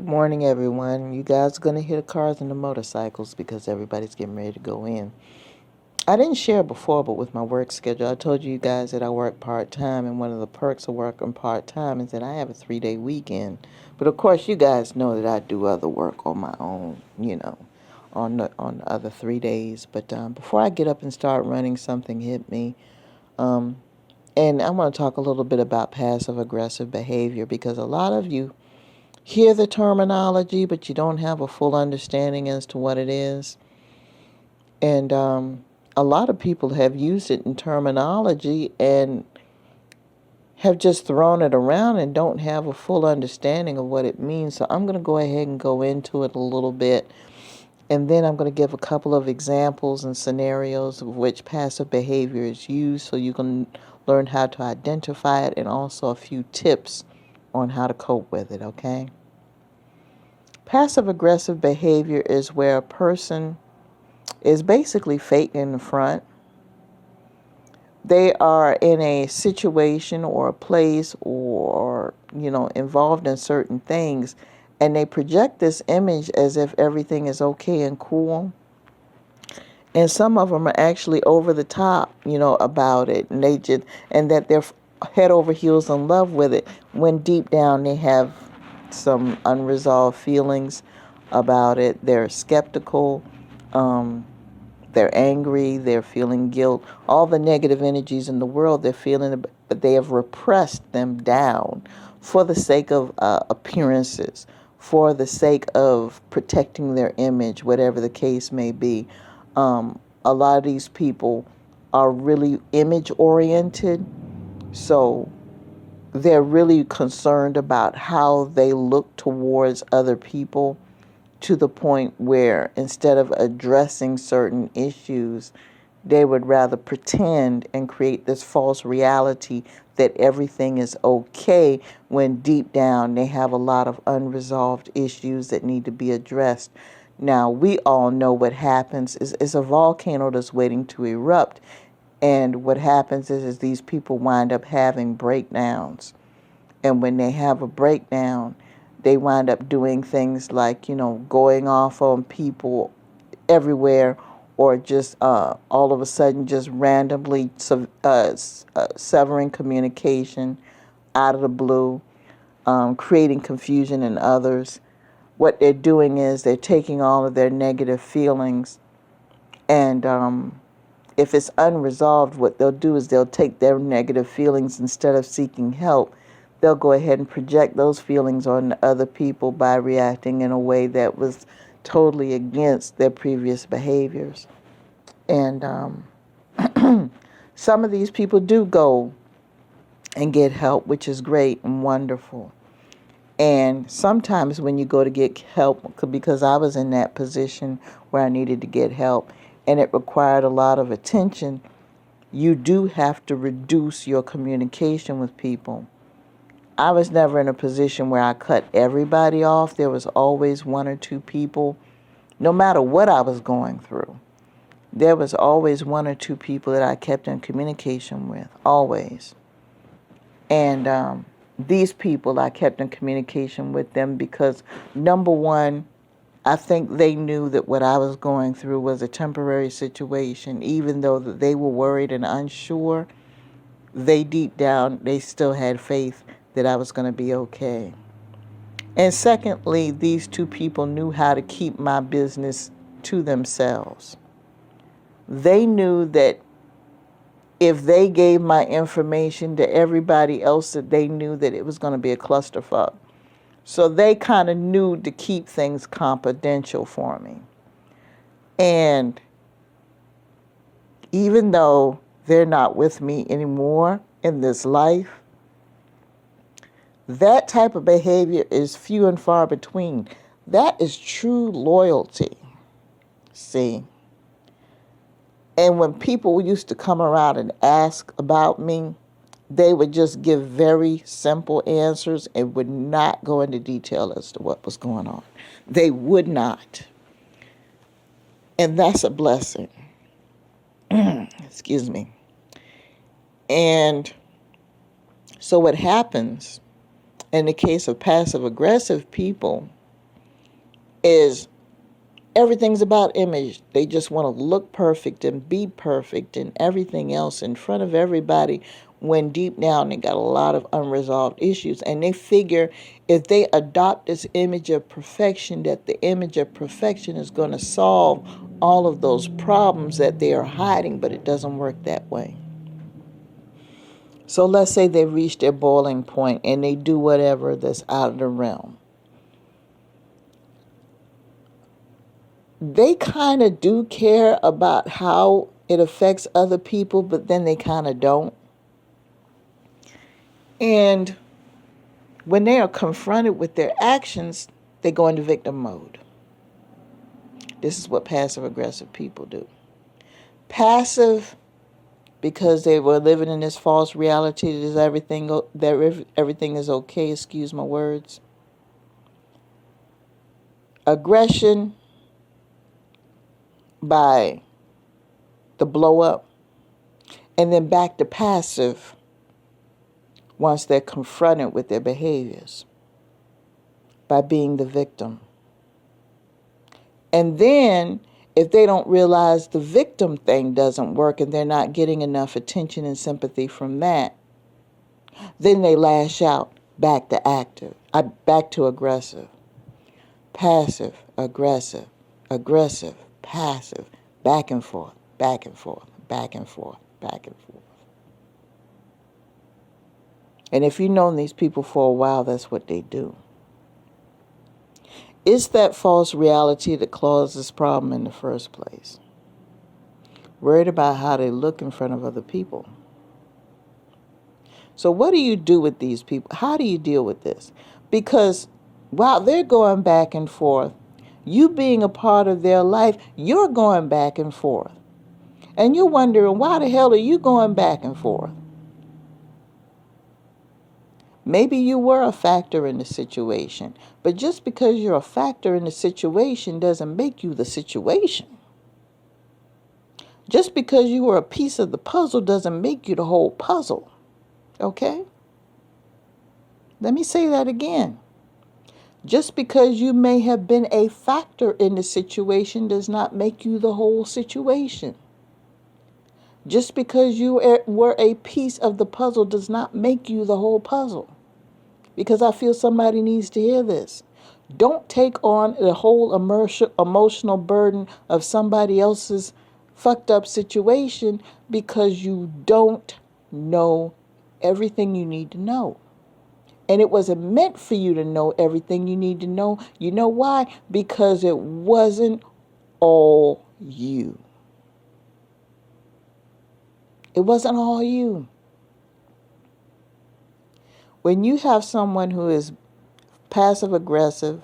morning, everyone. You guys are going to hear the cars and the motorcycles because everybody's getting ready to go in. I didn't share before, but with my work schedule, I told you guys that I work part-time, and one of the perks of working part-time is that I have a 3-day weekend. But of course, you guys know that I do other work on my own, on the other 3 days. But before I get up and start running, something hit me. Um, and I want to talk a little bit about passive-aggressive behavior because a lot of you hear the terminology, but you don't have a full understanding as to what it is. And a lot of people have used it in terminology and have just thrown it around and don't have a full understanding of what it means. So I'm going to go ahead and go into it a little bit. And then I'm going to give a couple of examples and scenarios of which passive behavior is used so you can learn how to identify it and also a few tips on how to cope with it, okay? Passive-aggressive behavior is where a person is basically fake in the front. They are in a situation or a place or, involved in certain things, and they project this image as if everything is okay and cool. And some of them are actually over the top, about it, and that they're head over heels in love with it, when deep down they have some unresolved feelings about it. They're skeptical, they're angry, they're feeling guilt, all the negative energies in the world they're feeling, but they have repressed them down for the sake of appearances, for the sake of protecting their image, whatever the case may be. A lot of these people are really image oriented, so they're really concerned about how they look towards other people, to the point where instead of addressing certain issues, they would rather pretend and create this false reality that everything is okay, when deep down they have a lot of unresolved issues that need to be addressed. Now, we all know what happens is a volcano that's waiting to erupt. And what happens is these people wind up having breakdowns. And when they have a breakdown, they wind up doing things like, going off on people everywhere, or just all of a sudden just randomly severing communication out of the blue, creating confusion in others. What they're doing is they're taking all of their negative feelings, and if it's unresolved, what they'll do is they'll take their negative feelings, instead of seeking help, they'll go ahead and project those feelings on other people by reacting in a way that was totally against their previous behaviors. And some of these people do go and get help, which is great and wonderful. And sometimes when you go to get help, because I was in that position where I needed to get help and it required a lot of attention, you do have to reduce your communication with people. I was never in a position where I cut everybody off. There was always one or two people, no matter what I was going through. There was always one or two people that I kept in communication with, always. And these people, I kept in communication with them because, number one, I think they knew that what I was going through was a temporary situation. Even though that they were worried and unsure, they deep down, they still had faith that I was going to be okay. And secondly, these two people knew how to keep my business to themselves. They knew that if they gave my information to everybody else, that they knew that it was going to be a clusterfuck. So they kind of knew to keep things confidential for me. And even though they're not with me anymore in this life, that type of behavior is few and far between. That is true loyalty. See? And when people used to come around and ask about me, they would just give very simple answers and would not go into detail as to what was going on. They would not. And that's a blessing. Excuse me. And so what happens in the case of passive-aggressive people is everything's about image. They just want to look perfect and be perfect and everything else in front of everybody, when deep down they got a lot of unresolved issues. And they figure if they adopt this image of perfection, that the image of perfection is going to solve all of those problems that they are hiding, but it doesn't work that way. So let's say they reach their boiling point and they do whatever that's out of the realm. They kind of do care about how it affects other people, but then they kind of don't. And when they are confronted with their actions, they go into victim mode. This is what passive-aggressive people do. Passive, because they were living in this false reality that everything is okay, excuse my words. Aggression by the blow up, and then back to passive once they're confronted with their behaviors by being the victim. And then if they don't realize the victim thing doesn't work and they're not getting enough attention and sympathy from that, then they lash out back to aggressive. Passive, aggressive, aggressive, passive, back and forth, back and forth, back and forth, back and forth. And if you've known these people for a while, that's what they do. It's that false reality that caused this problem in the first place. Worried about how they look in front of other people. So what do you do with these people? How do you deal with this? Because while they're going back and forth, you being a part of their life, you're going back and forth. And you're wondering, why the hell are you going back and forth? Maybe you were a factor in the situation, but just because you're a factor in the situation doesn't make you the situation. Just because you were a piece of the puzzle doesn't make you the whole puzzle. Okay? Let me say that again. Just because you may have been a factor in the situation does not make you the whole situation. Just because you were a piece of the puzzle does not make you the whole puzzle. Because I feel somebody needs to hear this. Don't take on the whole emotional burden of somebody else's fucked up situation because you don't know everything you need to know. And it wasn't meant for you to know everything you need to know. You know why? Because it wasn't all you. It wasn't all you. When you have someone who is passive aggressive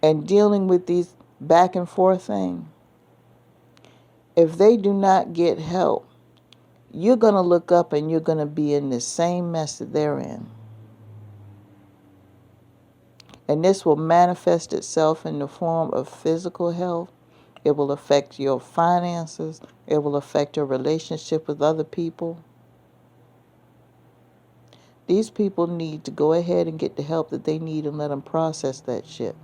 and dealing with these back and forth things, if they do not get help, you're going to look up and you're going to be in the same mess that they're in. And this will manifest itself in the form of physical health. It will affect your finances. It will affect your relationship with other people. These people need to go ahead and get the help that they need and let them process that shit.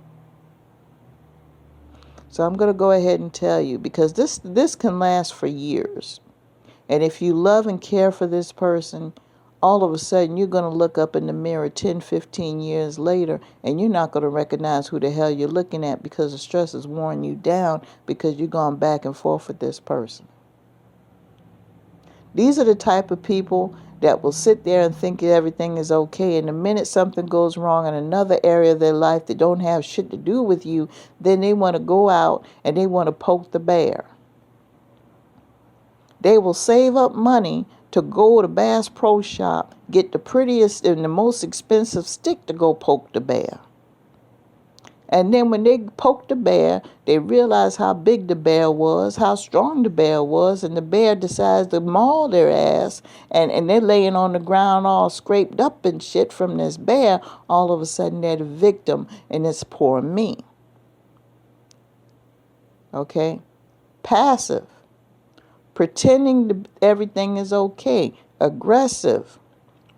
So I'm going to go ahead and tell you, because this can last for years. And if you love and care for this person, all of a sudden you're going to look up in the mirror 10, 15 years later, and you're not going to recognize who the hell you're looking at because the stress is wearing you down because you're going back and forth with this person. These are the type of people that will sit there and think everything is okay, and the minute something goes wrong in another area of their life that don't have shit to do with you, then they want to go out and they want to poke the bear. They will save up money to go to Bass Pro Shop, get the prettiest and the most expensive stick to go poke the bear. And then when they poke the bear, they realize how big the bear was, how strong the bear was, and the bear decides to maul their ass, and they're laying on the ground all scraped up and shit from this bear. All of a sudden they're the victim, and it's poor me. Okay? Passive. Pretending everything is okay. Aggressive.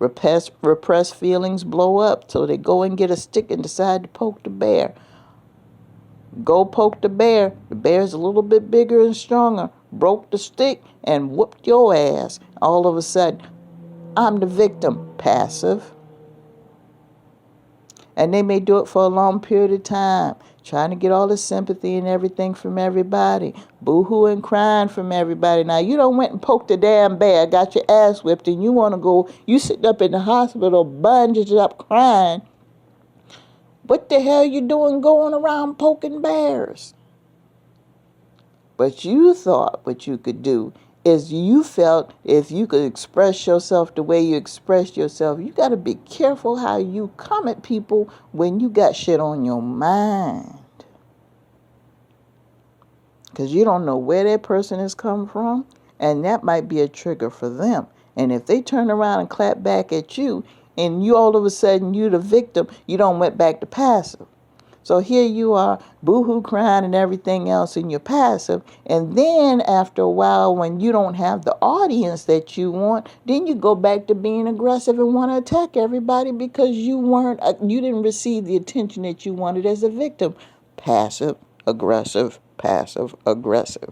Repressed feelings blow up, so they go and get a stick and decide to poke the bear. Go poke the bear. The bear's a little bit bigger and stronger. Broke the stick and whooped your ass. All of a sudden, I'm the victim. Passive. And they may do it for a long period of time, trying to get all the sympathy and everything from everybody, boo-hooing, crying from everybody. Now, you don't went and poked the damn bear, got your ass whipped, and you want to go, you sitting up in the hospital, bunged up crying. What the hell you doing going around poking bears? But you thought what you could do is you felt if you could express yourself the way you express yourself, you got to be careful how you come at people when you got shit on your mind. Because you don't know where that person has come from, and that might be a trigger for them. And if they turn around and clap back at you, and you all of a sudden you the victim, you don't went back to passive. So here you are, boo-hoo crying and everything else, and you're passive. And then after a while, when you don't have the audience that you want, then you go back to being aggressive and want to attack everybody because you didn't receive the attention that you wanted as a victim. Passive, aggressive, passive, aggressive.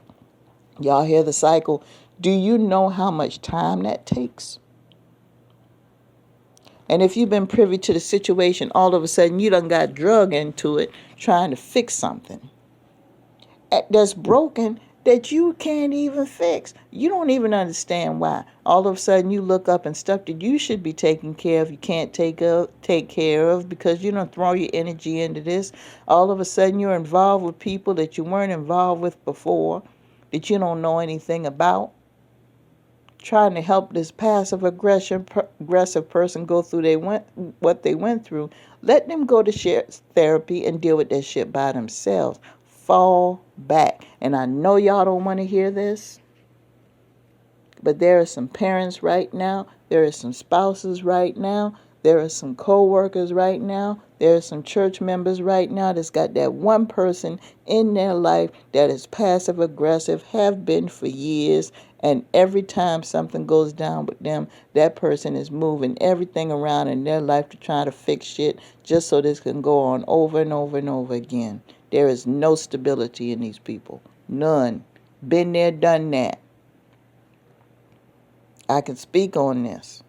Y'all hear the cycle? Do you know how much time that takes? And if you've been privy to the situation, all of a sudden you done got drug into it trying to fix something that's broken that you can't even fix. You don't even understand why. All of a sudden you look up and stuff that you should be taking care of, you can't take care of because you don't throw your energy into this. All of a sudden you're involved with people that you weren't involved with before, that you don't know anything about. Trying to help this passive aggressive person go through what they went through. Let them go to therapy and deal with that shit by themselves. Fall back. And I know y'all don't want to hear this, but there are some parents right now, there are some spouses right now, there are some co-workers right now, there are some church members right now that's got that one person in their life that is passive aggressive, have been for years, and every time something goes down with them, that person is moving everything around in their life to try to fix shit just so this can go on over and over and over again. There is no stability in these people. None. Been there, done that. I can speak on this.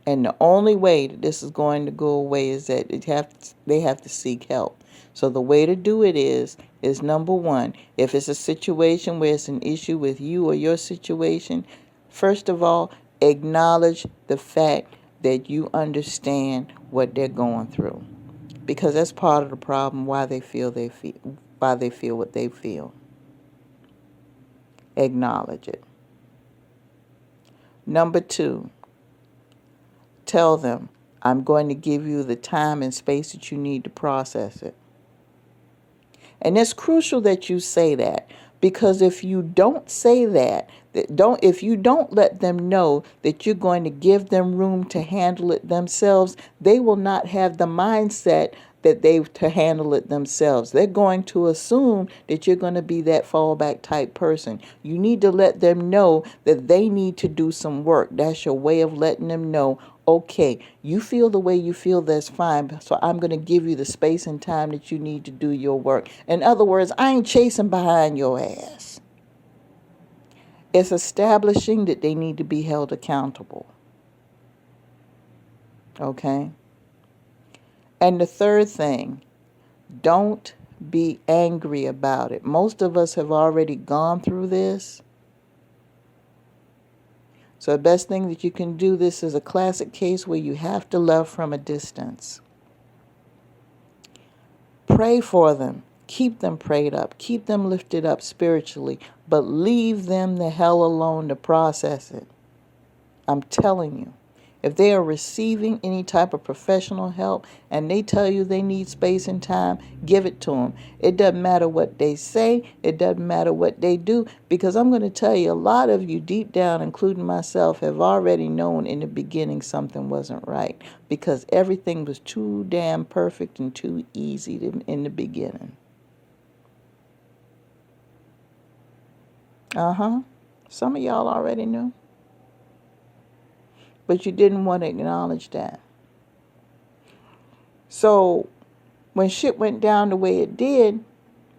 And the only way that this is going to go away is that they have to seek help. So the way to do it is number one, if it's a situation where it's an issue with you or your situation, first of all, acknowledge the fact that you understand what they're going through. Because that's part of the problem why they feel what they feel. Acknowledge it. Number two, tell them, I'm going to give you the time and space that you need to process it. And it's crucial that you say that, because if you don't say that, if you don't let them know that you're going to give them room to handle it themselves, they will not have the mindset that to handle it themselves. They're going to assume that you're going to be that fallback type person. You need to let them know that they need to do some work. That's your way of letting them know, okay, you feel the way you feel, that's fine. So I'm going to give you the space and time that you need to do your work. In other words, I ain't chasing behind your ass. It's establishing that they need to be held accountable. Okay? And the third thing, don't be angry about it. Most of us have already gone through this. So the best thing that you can do, this is a classic case where you have to love from a distance. Pray for them. Keep them prayed up. Keep them lifted up spiritually. But leave them the hell alone to process it. I'm telling you. If they are receiving any type of professional help and they tell you they need space and time, give it to them. It doesn't matter what they say. It doesn't matter what they do. Because I'm going to tell you, a lot of you deep down, including myself, have already known in the beginning something wasn't right. Because everything was too damn perfect and too easy in the beginning. Some of y'all already knew. But you didn't want to acknowledge that. So when shit went down the way it did,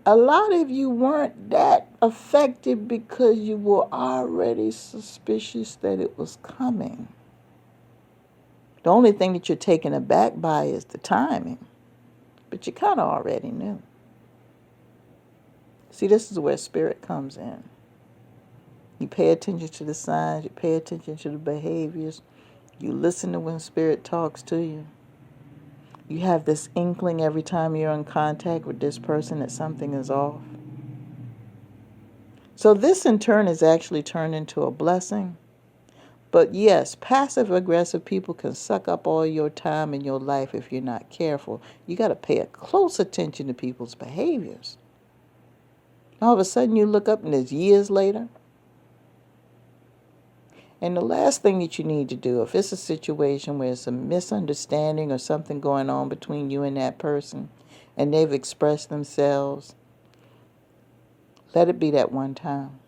a lot of you weren't that affected because you were already suspicious that it was coming. The only thing that you're taken aback by is the timing. But you kind of already knew. See, this is where spirit comes in. You pay attention to the signs. You pay attention to the behaviors. You listen to when spirit talks to you. You have this inkling every time you're in contact with this person that something is off. So this in turn is actually turned into a blessing. But yes, passive-aggressive people can suck up all your time in your life if you're not careful. You got to pay a close attention to people's behaviors. All of a sudden you look up and it's years later. And the last thing that you need to do, if it's a situation where it's a misunderstanding or something going on between you and that person, and they've expressed themselves, let it be that one time.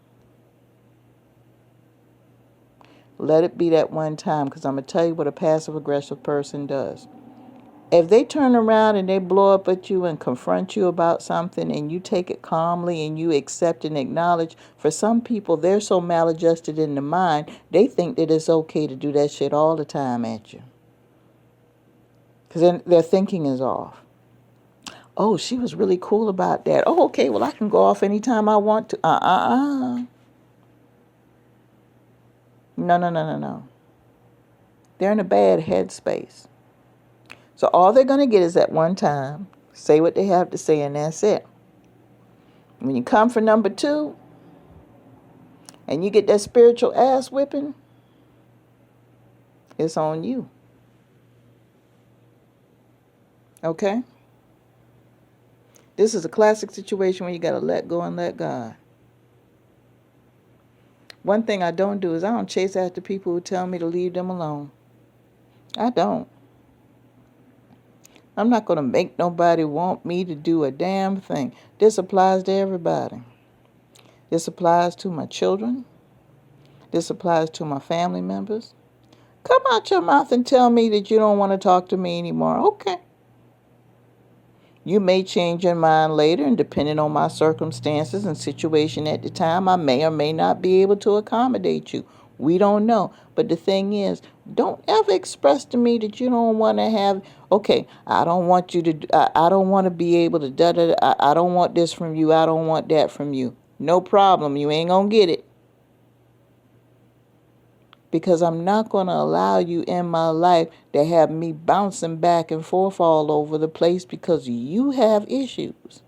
Let it be that one time, because I'm going to tell you what a passive-aggressive person does. If they turn around and they blow up at you and confront you about something and you take it calmly and you accept and acknowledge, for some people, they're so maladjusted in the mind, they think that it's okay to do that shit all the time at you. Because their thinking is off. Oh, she was really cool about that. Oh, okay, well, I can go off anytime I want to. No. They're in a bad headspace. So all they're going to get is that one time, say what they have to say, and that's it. When you come for number 2, and you get that spiritual ass whipping, it's on you. Okay? This is a classic situation where you got to let go and let God. One thing I don't do is I don't chase after people who tell me to leave them alone. I don't. I'm not going to make nobody want me to do a damn thing. This applies to everybody. This applies to my children. This applies to my family members. Come out your mouth and tell me that you don't want to talk to me anymore. Okay. You may change your mind later, and depending on my circumstances and situation at the time, I may or may not be able to accommodate you. We don't know. But the thing is, don't ever express to me that you don't want to have, okay, I don't want you to, I don't want to be able to, I don't want this from you, I don't want that from you. No problem, you ain't going to get it. Because I'm not going to allow you in my life to have me bouncing back and forth all over the place because you have issues.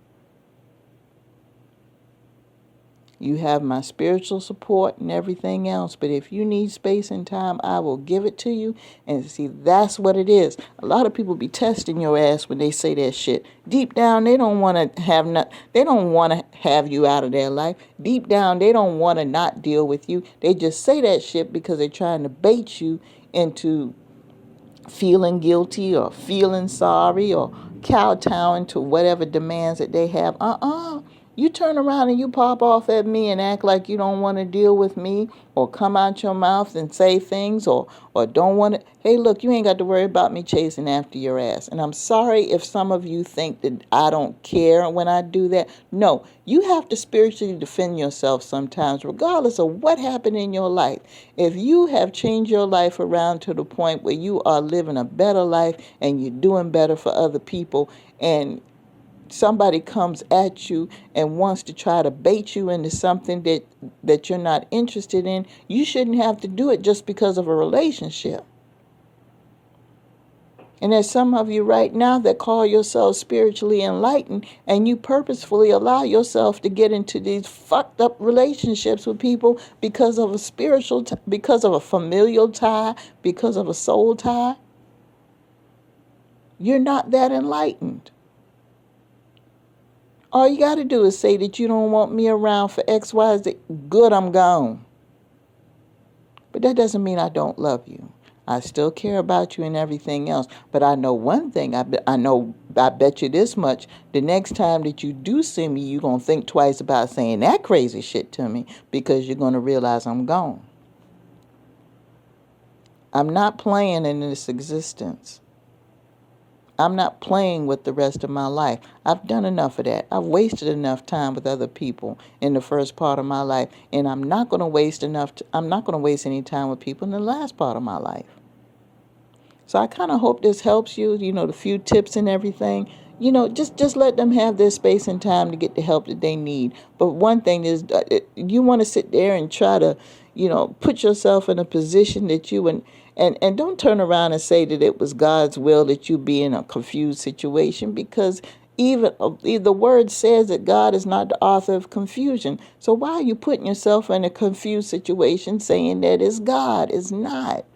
You have my spiritual support and everything else. But if you need space and time, I will give it to you. And see, that's what it is. A lot of people be testing your ass when they say that shit. Deep down, they don't want to have they don't want to have you out of their life. Deep down, they don't want to not deal with you. They just say that shit because they're trying to bait you into feeling guilty or feeling sorry or kowtowing to whatever demands that they have. You turn around and you pop off at me and act like you don't want to deal with me or come out your mouth and say things or don't want to. Hey, look, you ain't got to worry about me chasing after your ass. And I'm sorry if some of you think that I don't care when I do that. No, you have to spiritually defend yourself sometimes, regardless of what happened in your life. If you have changed your life around to the point where you are living a better life and you're doing better for other people, and somebody comes at you and wants to try to bait you into something that you're not interested in, you shouldn't have to do it just because of a relationship. And there's some of you right now that call yourselves spiritually enlightened, and you purposefully allow yourself to get into these fucked up relationships with people because of a spiritual, because of a familial tie, because of a soul tie. You're not that enlightened. All you got to do is say that you don't want me around for X, Y, Z. Good, I'm gone. But that doesn't mean I don't love you. I still care about you and everything else. But I know one thing. I bet you this much. The next time that you do see me, you're going to think twice about saying that crazy shit to me because you're going to realize I'm gone. I'm not playing in this existence. I'm not playing with the rest of my life. I've done enough of that. I've wasted enough time with other people in the first part of my life, and I'm not going to waste I'm not going to waste any time with people in the last part of my life. So I kind of hope this helps you, the few tips and everything. Just let them have their space and time to get the help that they need. But one thing is, you want to sit there and try to, put yourself in a position that you and don't turn around and say that it was God's will that you be in a confused situation, because even the word says that God is not the author of confusion. So why are you putting yourself in a confused situation saying that it's God? It's not.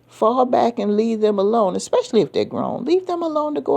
Fall back and leave them alone, especially if they're grown. Leave them alone to go